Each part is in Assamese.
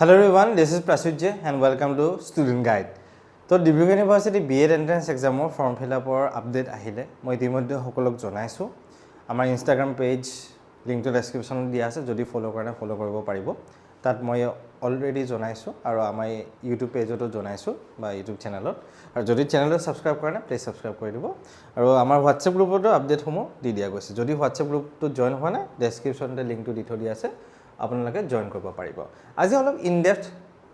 Hello everyone, this is Prasujya and welcome to Student Guide. So, Dibrugarh University B.Ed Entrance Exam form fill up or update ahile. Moi timodde hokolok jonaisu. Amar Instagram page link to description dia ase jodi follow koribo paribo. Tat moi already jonaisu aru amar YouTube page oto jonaisu ba YouTube channel ot. Aru jodi channel subscribe korana please subscribe kori dibo. Aru amar WhatsApp group oto update homo di dia goise. Jodi WhatsApp group to join howa na description te link to di thodi ase. আপোনালোকে জয়েন কৰিব পাৰিব আজি অলপ ইন ডেপথ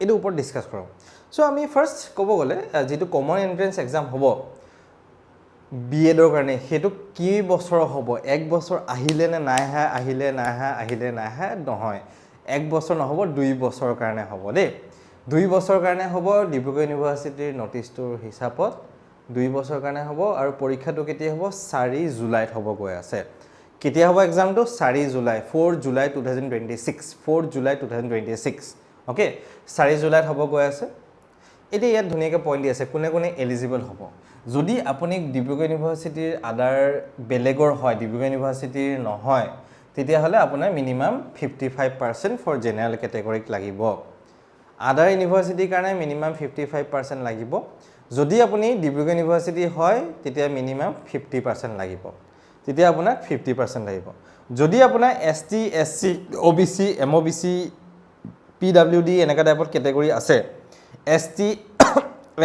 এটো ওপৰত ডিসকাস কৰম সো আমি ফাৰ্স্ট ক'ব গলে যেটো কমন এন্ট্ৰেন্স এক্সাম হ'ব বিএডৰ কাৰণে হেতু কি বছৰ হ'ব এক বছৰ আহিলে নে নাই হা নহয় এক বছৰ নহব দুই বছৰৰ কাৰণে হ'ব দে দুই বছৰৰ কাৰণে হ'ব ডিব্ৰুগড় ইউনিভাৰ্চিটিৰ নটিছটোৰ হিচাপত দুই বছৰৰ কাৰণে হ'ব আৰু পৰীক্ষাটো কেতিয়া হ'ব 4 জুলাইত হ'ব গৈ আছে কেতিয়া হ'ব এক্সামটো 4 জুলাই 4 জুলাই 2026 ওকে 4 জুলাইত হ'ব গৈ আছে এতিয়া ইয়াত ধুনিয়াকে পইণ্ট দি আছে কোনে কোনে এলিজিবল হ'ব যদি আপুনি ডিব্ৰুগড় ইউনিভাৰ্চিটিৰ আদাৰ বেলেগৰ হয় ডিব্ৰুগড় ইউনিভাৰ্চিটিৰ নহয় তেতিয়া হলে আপোনাৰ মিনিমাম 55% ফৰ জেনাৰেল ক্যাটাগৰীক লাগিব আদাৰ ইউনিভাৰ্চিটিৰ কাৰণে মিনিমাম 55% লাগিব যদি আপুনি ডিব্ৰুগড় ইউনিভাৰ্চিটি হয় তেতিয়া মিনিমাম 50% লাগিব তেতিয়া আপোনাৰ 50% লাগিব যদি আপোনাৰ ST SC OBC MOBC PWD এনেকা টাইপৰ ক্যাটাগৰী আছে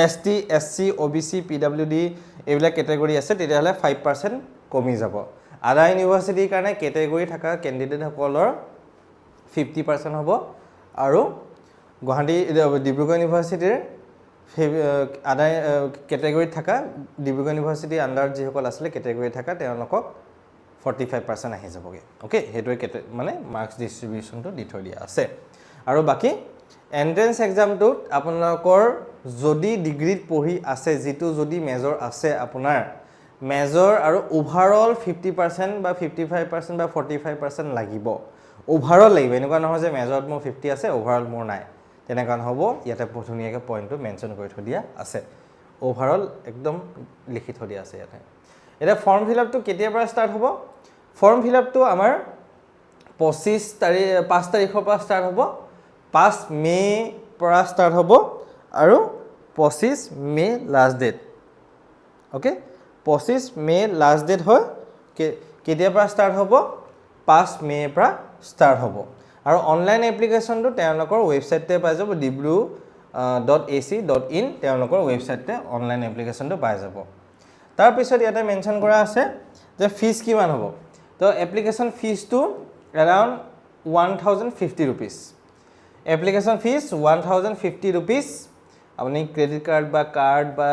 এসটি এসসি ওবিসি পিডব্লিউডি এইবিলাক ক্যাটাগৰী আছে তেতিয়া হলে 5% কমি যাব আদাৰ ইউনিভাৰ্চিটিৰ কাৰণে ক্যাটাগৰী থকা ক্যান্ডিডেট সকলৰ 50% হ'ব আৰু গুৱাহাটী ডিব্ৰুগড় ইউনিভাৰ্চিটিৰ আদাৰ ক্যাটাগৰী থকা ডিব্ৰুগড় ইউনিভাৰ্চিটি আন্ডাৰ যি সকল আছিল ক্যাটাগৰী থকা তেওঁলোকক 45% আহি যাবগে ওকে হেটোৱে মানে মাৰ্কস ডিস্ট্ৰিবিউশনটো দি থৈ দিয়া আছে আৰু বাকি এন্ট্ৰেন্স এক্সামটো আপোনালোকৰ যদি ডিগ্ৰীত পঢ়ি আছে যেটো যদি মেজৰ আছে আপোনাৰ মেজৰ আৰু ওভাৰঅল 50% বা 55% বা 45% লাগিব ওভাৰঅল লাগিব এনেকুৱা নহয় যে মেজৰত মোৰ 50 আছে ওভাৰঅল মোৰ নাই তেনেকা নহব ইয়াতে ধুনিয়াকে পইণ্টটো মেনশন কৰি থৈ দিয়া আছে ওভাৰঅল একদম লিখি থৈ দিয়া আছে ইয়াতে এটা ফৰ্ম ফিল আপটো কেতিয়াৰ পৰা ষ্টাৰ্ট হ'ব ফৰ্ম ফিল আপটো আমাৰ 5 তাৰিখৰ পৰা ষ্টাৰ্ট হ'ব 5 মে পৰা ষ্টাৰ্ট হ'ব আৰু 25 মে লাষ্ট ডেট ওকে 25 মে লাষ্ট ডেট হয় কেতিয়াৰ পৰা ষ্টাৰ্ট হ'ব 5 মে পৰা ষ্টাৰ্ট হ'ব আৰু অনলাইন এপ্লিকেশনটো তেওঁলোকৰ ওয়েবসাইটতে পাই যাব dibru.ac.in তেওঁলোকৰ ওয়েবসাইটতে অনলাইন এপ্লিকেশনটো পাই যাব তাৰ পিছত ইয়াতে মেনশন কৰা আছে যে ফিজ কিমান হ'ব তো এপ্লিকেশন ফিজটো around 1050 rupees application fees 1050 rupees আপুনি ক্ৰেডিট কাৰ্ড বা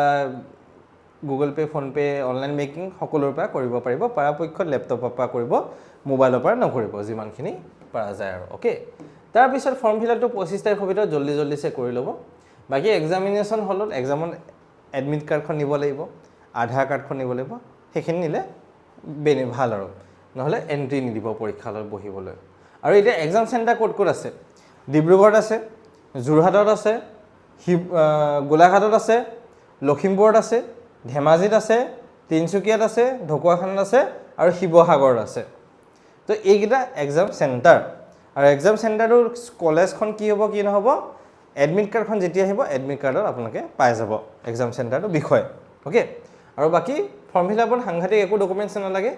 Google pay phone pay online banking সকলোৰ পৰা কৰিব পাৰিব পৰাপক্ষত ল্যাপটপৰ পৰা কৰিব মোবাইলৰ পৰা নকৰিব যিমানখিনি পৰা যায় আৰু ওকে তাৰ পিছত ফৰ্ম ফিলআপটো 25 তাৰিখৰ ভিতৰত জলদি সে কৰি ল'ব বাকি এক্সামিনেশন হলত এক্সামত এডমিট কাৰ্ডখন নিব লাগিব আধাৰ কাৰ্ডখন নিব লাগিব হেখিনি নিলে বেনি ভাল আৰু নহলে এন্ট্ৰি নিদিব পৰীক্ষালৈ বহিবলৈ আৰু এটা এক্সাম সেন্টাৰ কোড আছে ডিব্ৰুগড়ত আছে যোৰহাটত আছে গোলাঘাটত আছে লখিমপুৰত আছে ধেমাজিত আছে তিনচুকীয়াত আছে ঢকুৱাখানাত আছে আৰু শিৱসাগৰত আছে তো এইগিটা এক্সাম সেন্টাৰ আৰু এক্সাম সেন্টাৰৰ কলেজখন কি হ'ব কি নহব এডমিট কাৰ্ডখন যেতিয়া আহিব এডমিট কাৰ্ডত আপোনালোকে পাই যাব এক্সাম সেন্টাৰটো বিষয় ওকে আৰু বাকি ফৰ্ম ফিলআপত সাংঘাতিক একো ডকুমেন্টছ নালাগে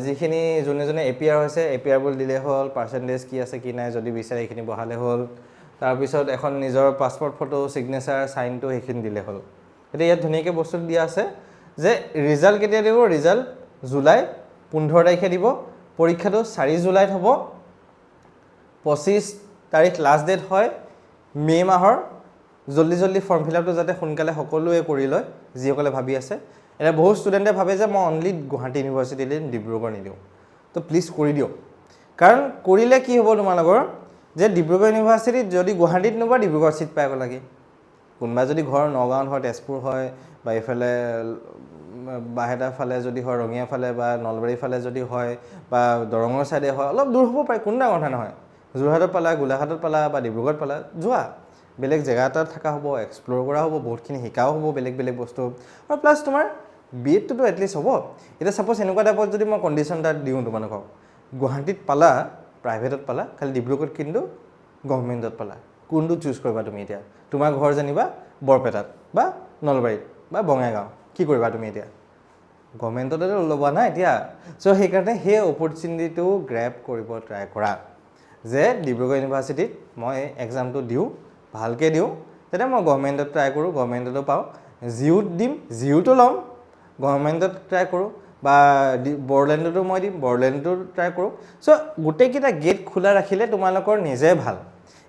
যিখিনি জনে এপিআৰ হৈছে এপিআৰ বল দিলে হল পাৰ্সেন্টেজ কি আছে কি নাই যদি বিচাৰে এইখিনি বহালে হল তাৰ পিছত এখন নিজৰ পাসপোৰ্ট ফটো সিগনেচাৰ সাইনটো এইখিনি দিলে হল এটা ইয়াত ধুনিয়াকে বস্তু দিয়া আছে যে ৰিজাল্ট কেতিয়া দিব ৰিজাল্ট জুলাই 15 তাৰিখে দিব পৰীক্ষাটো 4 জুলাইত হ'ব 25 তাৰিখ লাষ্ট ডেট হয় মে মাহৰ জলদি ফৰ্ম ফিলআপটো যাতে সোনকালে সকলোৱে কৰি লয় যিসকলে ভাবি আছে এটা বহুত ষ্টুডেন্টে ভাবে যে মই অনলি গুৱাহাটী ইউনিভাৰ্চিটিলৈ ডিব্ৰুগড় নিদিও তো প্লিজ কৰি দিও কাৰণ কৰিলে কি হ'ব তোমালোকৰ যে ডিব্ৰুগড় ইউনিভাৰ্চিটিত যদি গুৱাহাটীত নবা ডিব্ৰুগড় সিট পাই লাগে কোনবা যদি ঘৰ নগাঁৱত হয় তেজপুৰ হয় বা ইফালে বাহেদা ফালে যদি হয় ৰঙিয়া ফালে বা নলবাৰী ফালে যদি হয় বা দৰঙৰ সাইডে হয় অলপ দূৰ হ'ব পাৰে কোনটা কথা নহয় যোৰহাটত পালা গোলাঘাটত পালা বা ডিব্ৰুগড়ত পালা যোৱা বেলেগ জায়গা এটা থাকা হ'ব এক্সপ্লোৰ কৰা হ'ব বহুতখিনি শিকাও হ'ব বেলেগ বস্তু আৰু প্লাস তোমাৰ বিএডটো এটলিষ্ট হ'ব এটা সাপোজ এনেকুৱা টাইপত যদি মই কন্ডিশন এটা দিও তোমালোকক গুৱাহাটীত পালা প্ৰাইভেটত পালা খালি ডিব্ৰুগড়ত কিন্তু গভৰ্ণমেণ্টত পালা কোনটো চুজ কৰিবা তুমি এতিয়া তোমাৰ ঘৰ জানিবা বৰপেটাত বা নলবাৰীত বা বঙাইগাঁও কি কৰিবা তুমি এতিয়া গভৰ্ণমেণ্টতে ল'বা না এতিয়া চ' সেইকাৰণে সেই অপৰচুনিটিটো গ্ৰেব কৰিব ট্ৰাই কৰা যে ডিব্ৰুগড় ইউনিভাৰ্চিটিত মই এক্সামটো দিওঁ ভালকৈ দিওঁ তেতিয়া মই গভৰ্ণমেণ্টত ট্ৰাই কৰোঁ গভৰ্ণমেণ্টতো পাওঁ জিউত দিম জিউতো ল'ম গভৰ্ণমেণ্টত ট্ৰাই কৰোঁ বা বড়োলেণ্ডতো মই দিম বড়োলেণ্ডতো ট্ৰাই কৰোঁ চ' গোটেইকেইটা গেট খোলা ৰাখিলে তোমালোকৰ নিজে ভাল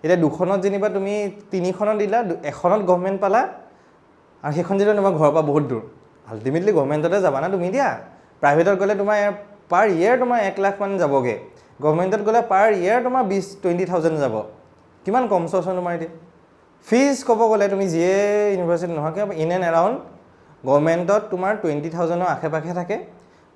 এতিয়া দুখনত যেনিবা তুমি তিনিখনত দিলা এখনত গভৰ্ণমেণ্ট পালা আৰু সেইখন যেতিয়া তোমাৰ ঘৰৰ পৰা বহুত দূৰ আল্টিমেটলি গভৰ্ণমেণ্টতে যাবা না তুমি দিয়া প্ৰাইভেটত গ'লে তোমাৰ পাৰ ইয়েৰ তোমাৰ 1 লাখ মান যাবগৈ গভৰ্ণমেণ্টত গ'লে পাৰ ইয়েৰ তোমাৰ 20,000-20,000 যাব কিমান কম চোৱাচোন তোমাৰ এতিয়া ফিজ ক'ব গ'লে তুমি যিয়ে ইউনিভাৰ্চিটি নহয় কিয় ইন এণ্ড এৰাউণ্ড গভৰ্ণমেণ্টত তোমাৰ 20,000ৰ আশে পাশে থাকে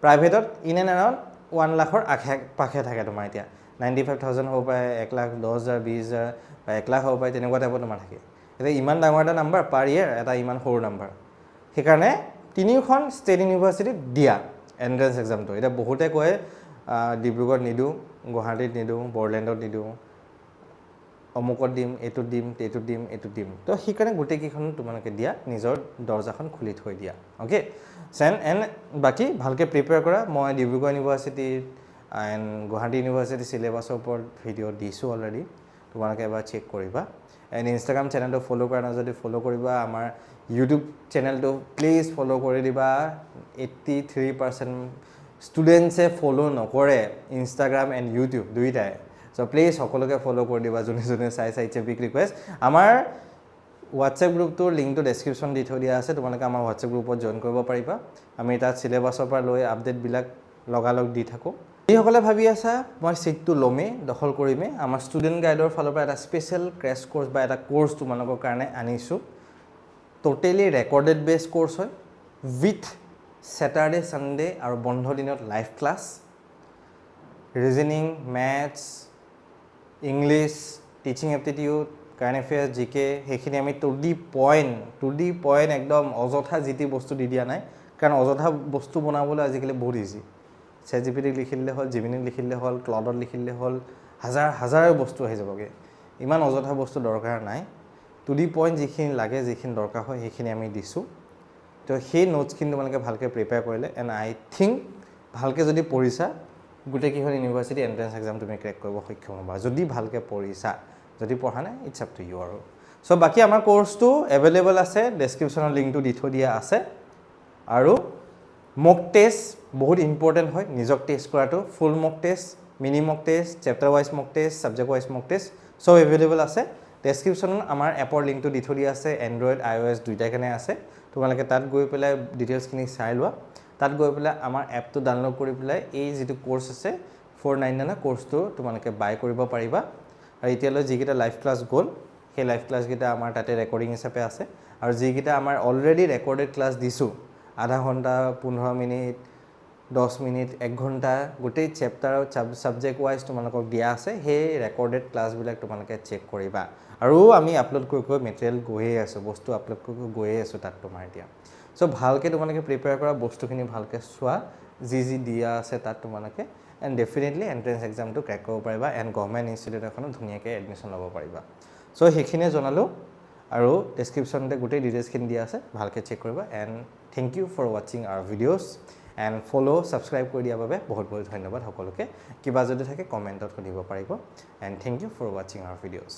প্ৰাইভেটত ইন এণ্ড এৰাউণ্ড 1 লাখৰ আশে পাশে থাকে তোমাৰ এতিয়া 95,000 হ'ব পাৰে 1,10,000 20,000 বা 1 লাখ হ'ব পাৰে তেনেকুৱা টাইপৰ তোমাৰ থাকে এতিয়া ইমান ডাঙৰ এটা নাম্বাৰ পাৰ ইয়েৰ এটা ইমান সৰু নাম্বাৰ সেইকাৰণে তিনিখন ষ্টেট ইউনিভাৰ্চিটিত দিয়া এণ্ট্ৰেঞ্চ এক্সামটো এতিয়া বহুতে কয় ডিব্ৰুগড়ত নিদিওঁ গুৱাহাটীত নিদিওঁ বড়োলেণ্ডত নিদিওঁ অমুকত দিম এইটোত দিম এইটোত দিম এইটোত দিম তো সেইকাৰণে গোটেইকেইখন তোমালোকে দিয়া নিজৰ দৰ্জাখন খুলি থৈ দিয়া অ'কে এণ্ড বাকী ভালকৈ প্ৰিপেয়াৰ কৰা মই ডিব্ৰুগড় ইউনিভাৰ্চিটিত এণ্ড গুৱাহাটী ইউনিভাৰ্চিটি চিলেবাছৰ ওপৰত ভিডিঅ' দিছোঁ অলৰেডি তোমালোকে এবাৰ চেক কৰিবা এণ্ড ইনষ্টাগ্ৰাম চেনেলটো ফ'ল' কৰা নাই যদি ফ'ল' কৰিবা আমাৰ ইউটিউব চেনেলটো প্লিজ ফ'ল' কৰি দিবা 83% ষ্টুডেণ্টছে ফ'ল' নকৰে ইনষ্টাগ্ৰাম এণ্ড ইউটিউব দুইটাই চ' প্লিজ সকলোকে ফ'ল' কৰি দিবা যোনে যোনে চাইছে ইটছ এ বিগ ৰিকুৱেষ্ট আমাৰ হোৱাটছএপ গ্ৰুপটোৰ লিংকটো ডেছক্ৰিপশ্যন দি থৈ দিয়া আছে তোমালোকে আমাৰ হোৱাটছএপ গ্ৰুপত জইন কৰিব পাৰিবা আমি তাত চিলেবাছৰ পৰা লৈ আপডেটবিলাক লগালগ দি থাকোঁ যিসকলে ভাবি আছা মই ছিটটো ল'মেই দখল কৰিমেই আমাৰ ষ্টুডেণ্ট গাইডৰ ফালৰ পৰা এটা স্পেচিয়েল ক্ৰেছ ক'ৰ্ছ বা এটা ক'ৰ্ছ তোমালোকৰ কাৰণে আনিছোঁ টোটেলি ৰেকৰ্ডেড বেছ ক'ৰ্ছ হয় উইথ ছেটাৰডে ছানডে আৰু বন্ধ দিনত live class reasoning maths English teaching aptitude current affairs জিকে সেইখিনি আমি টু দি পইণ্ট একদম অযথা যি টি বস্তু দি দিয়া নাই কাৰণ অযথা বস্তু বনাবলৈ আজিকালি বহুত ইজি ChatGPT লিখি দিলে হ'ল জিমিনিত লিখি দিলে হ'ল ক্লাউডত লিখি দিলে হ'ল হাজাৰ বস্তু আহি যাবগৈ ইমান অযথা বস্তু দৰকাৰ নাই টু দি পইণ্ট যিখিনি লাগে যিখিনি দৰকাৰ হয় সেইখিনি আমি দিছোঁ তো সেই নোটছখিনি তোমালোকে ভালকৈ প্ৰিপেয়াৰ কৰিলে এণ্ড আই থিংক ভালকৈ যদি পঢ়িছা গোটেইকেইখন ইউনিভাৰ্চিটি এণ্ট্ৰেঞ্চ এক্সাম তুমি ক্ৰেক কৰিব সক্ষম হ'বা যদি ভালকৈ পঢ়িছা যদি পঢ়া নাই ইটছ আপ টু ইউ আৰু চ' বাকী আমাৰ ক'ৰ্চটো এভেইলেবল আছে ডেছক্ৰিপশ্যনৰ লিংকটো দি থৈ দিয়া আছে আৰু মক টেষ্ট বহুত ইম্পৰ্টেণ্ট হয় নিজক টেষ্ট কৰাটো ফুল মক টেষ্ট মিনি মক টেষ্ট চেপ্টাৰ ৱাইজ মক টেষ্ট ছাবজেক্ট ৱাইজ মক টেষ্ট চব এভেইলেবল আছে ডেছক্ৰিপশ্যনত আমাৰ এপৰ লিংকটো দি থৈ দিয়া আছে এণ্ড্ৰইড iOS দুইটাৰ কাৰণে আছে তোমালোকে তাত গৈ পেলাই ডিটেইলছখিনি চাই লোৱা তাত গৈ পেলাই আমাৰ এপটো ডাউনলোড কৰি পেলাই এই যিটো ক'ৰ্ছ আছে 499 ক'ৰ্ছটো তোমালোকে বাই কৰিব পাৰিবা আৰু এতিয়ালৈ যিকেইটা লাইভ ক্লাছ গ'ল সেই লাইভ ক্লাছকেইটা আমাৰ তাতে ৰেকৰ্ডিং হিচাপে আছে আৰু যিকেইটা আমাৰ অলৰেডি ৰেকৰ্ডেড ক্লাছ দিছোঁ আধা ঘণ্টা 15 মিনিট 10 মিনিট 1 ঘণ্টা গোটেই চেপ্টাৰ ছাবজেক্ট ৱাইজ তোমালোকক দিয়া আছে সেই ৰেকৰ্ডেড ক্লাছবিলাক তোমালোকে চেক কৰিবা আৰু আমি আপলোড কৰি মেটেৰিয়েল গৈয়ে আছোঁ বস্তু আপলোড কৰি গৈয়ে আছোঁ তাত তোমাৰ এতিয়া চ' ভালকৈ তোমালোকে প্ৰিপেয়াৰ কৰা বস্তুখিনি ভালকৈ চোৱা যি দিয়া আছে তাত তোমালোকে এণ্ড ডেফিনেটলি এণ্ট্ৰেঞ্চ এক্সামটো ক্ৰেক কৰিব পাৰিবা এণ্ড গভৰ্ণমেণ্ট ইনষ্টিটিউট এখনত ধুনীয়াকৈ এডমিশ্যন ল'ব পাৰিবা চ' সেইখিনিয়ে জনালোঁ আৰু ডেছক্ৰিপশ্যনতে গোটেই ডিটেইলছখিনি দিয়া আছে ভালকৈ চেক কৰিবা এণ্ড থেংক ইউ ফৰ ৱাচিং আৱাৰ ভিডিঅ'ছ এণ্ড ফ'ল' ছাবস্ক্ৰাইব কৰি দিয়াৰ বাবে বহুত বহুত ধন্যবাদ সকলোকে কিবা যদি থাকে কমেণ্টত সুধিব পাৰিব এণ্ড থেংক ইউ ফৰ ৱাচিং আৱাৰ ভিডিঅ'ছ